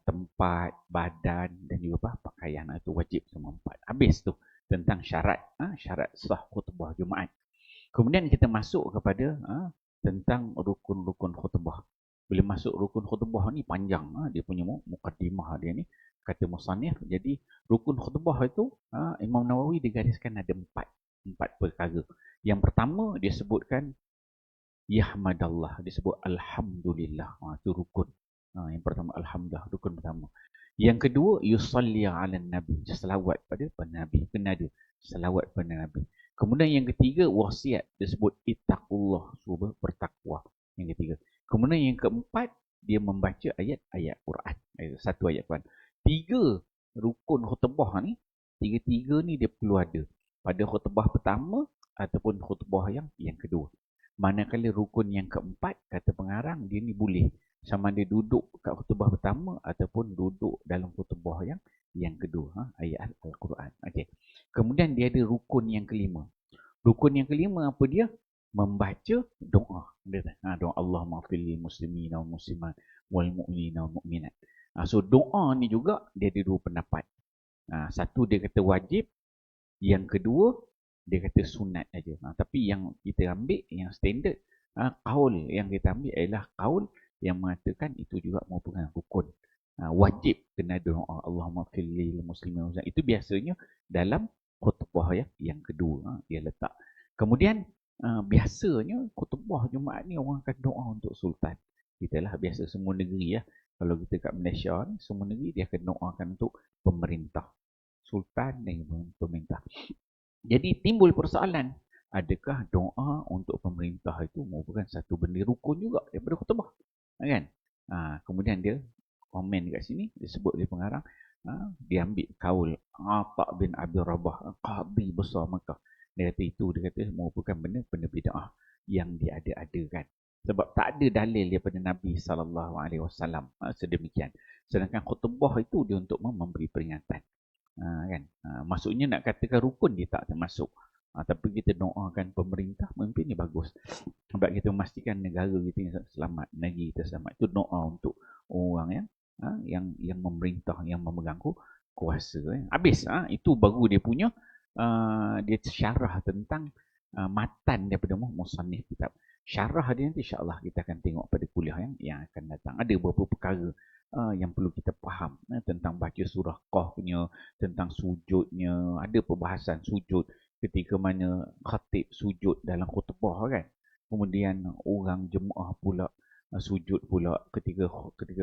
tempat, badan dan juga pakaian. Itu wajib semua 4. Habis tu tentang syarat syarat sah khutbah Jumaat. Kemudian kita masuk kepada tentang rukun-rukun khutbah. Bila masuk rukun khutbah ni panjang, dia punya mukaddimah dia ni, kata musannif. Jadi rukun khutbah itu Imam Nawawi digariskan ada 4 perkara. Yang pertama dia sebutkan yahmadallah, dia sebut alhamdulillah. Itu rukun. Yang pertama alhamdulillah, rukun pertama. Yang kedua yusalli ala nabi, selawat pada nabi, kena ada selawat pada nabi. Kemudian yang ketiga wasiat, disebut ittaqullah, suruh bertakwa. Yang ketiga. Kemudian yang keempat dia membaca ayat-ayat Quran. Satu ayat Quran. 3 rukun khutbah ni, tiga-tiga ni dia perlu ada pada khutbah pertama ataupun khutbah yang kedua. Manakala rukun yang keempat, kata pengarang, dia ni boleh sama dia duduk kat khutbah pertama ataupun duduk dalam khutbah yang kedua, ayat Al-Quran. Okey. Kemudian dia ada rukun yang kelima. Rukun yang kelima apa dia? Membaca doa. Doa Allahumma fil lil muslimina wal muslimat wal mu'minina wal mu'minat. So doa ni juga dia ada 2 pendapat. Satu dia kata wajib, yang kedua dia kata sunat aja. Tapi yang kita ambil yang standard, kaul yang kita ambil ialah kaul yang mengatakan itu juga merupakan rukun. Wajib kena doa Allahumma fil lil muslimin wal muslimat. Itu biasanya dalam khutbah yang kedua dia letak. Kemudian biasanya khutbah Jumaat ni orang akan doa untuk sultan. Itulah biasa semua negeri ya. Kalau kita kat Malaysia ni, semua negeri dia akan doakan untuk pemerintah. Sultan dan pemerintah. Jadi timbul persoalan, adakah doa untuk pemerintah itu merupakan satu benda rukun juga daripada khutbah? Kan? Kemudian dia komen dekat sini, dia sebut di pengarang, dia ambil kaul Atha bin Abi Rabah, qadi besar Mekah. Dia kata itu, dia kata merupakan benda bid'ah yang dia ada-adakan. Sebab tak ada dalil daripada Nabi SAW sedemikian. Sedangkan khutbah itu dia untuk memberi peringatan. Kan? Maksudnya nak katakan rukun dia tak termasuk. Tapi kita doakan pemerintah memimpin ni bagus. Sebab kita memastikan negara kita selamat, negeri kita selamat. Itu doa untuk orang yang memerintah, yang memegang kuasa. Habis itu baru dia punya dia syarah tentang matan daripada musannif kitab. Syarah dia nanti insya-Allah kita akan tengok pada kuliah yang akan datang. Ada beberapa perkara yang perlu kita faham tentang baca surah Qaf punya, tentang sujudnya. Ada perbahasan sujud ketika mana khatib sujud dalam khutbah kan. Kemudian orang jemaah pula sujud pula ketika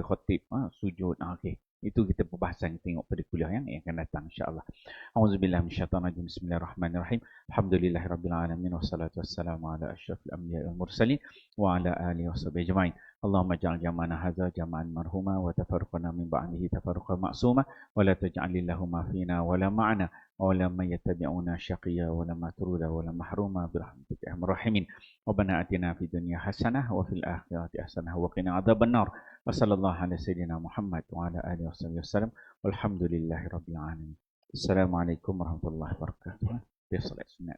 khatib sujud. Okey. Itu kita perbahasan tengok pada kuliah yang akan datang insya-Allah. Auzubillahi minasyaitonirrajim. Bismillahirrahmanirrahim. Alhamdulillahirabbil alamin wassalatu wassalamu ala asyrafil anbiya'i wal mursalin wa ala alihi washabihi ajmain. Allahumma ja'al jam'ana hadza jam'an marhuma wa tafarruqana min ba'dihi tafarruqan ma'suma wa la taj'al lillahuma fina wa la ma'ana wa la man yattabi'una syaqiyya wa la matruda wa la mahruma bi rahmatika ya arhamar rahimin. Rabbana atina fid dunya hasanah wa fil akhirati hasanah wa qina adzabannar. Wa sallallahu ala sayyidina Muhammad wa ala alihi wasallam. Walhamdulillahirabbil alamin. Assalamualaikum warahmatullahi wabarakatuh. Dia salat sunat.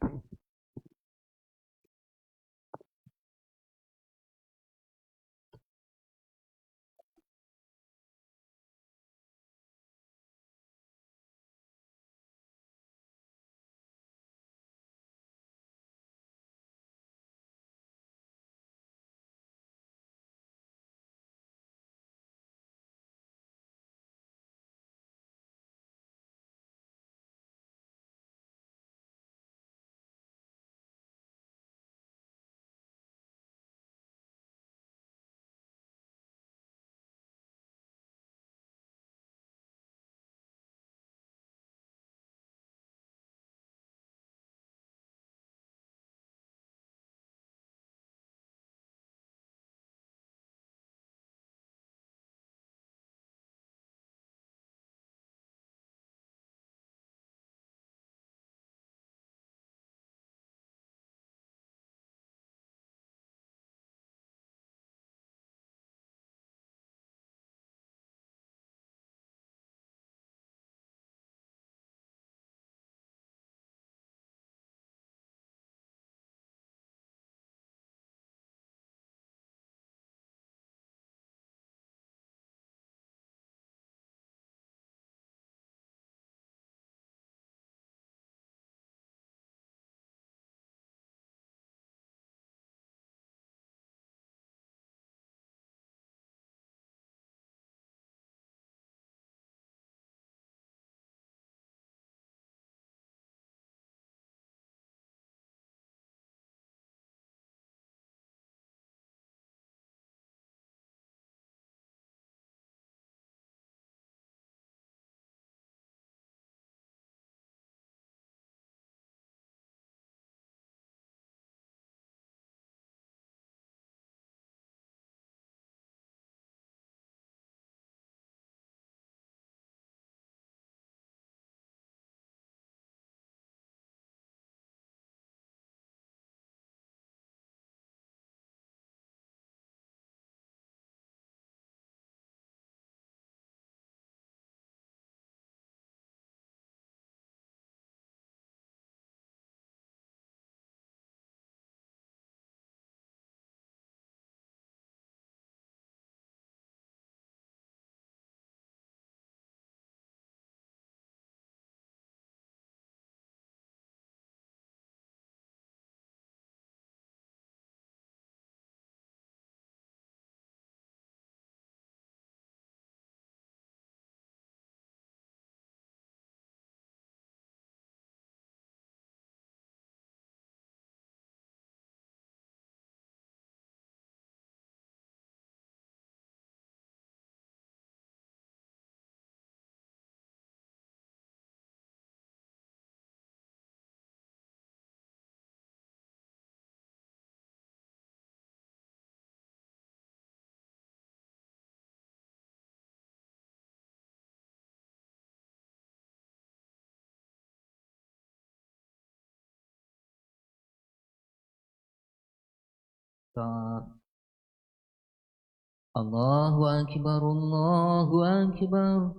Allahu Akbar, Allahu Akbar.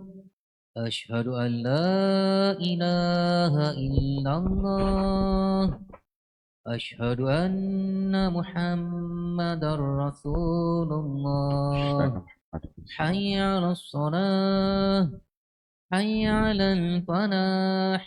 Ashhadu an la ilaha illallah. Ashhadu anna Muhammadar Rasulullah. Hayya 'alas salah. Hayya 'alal falah.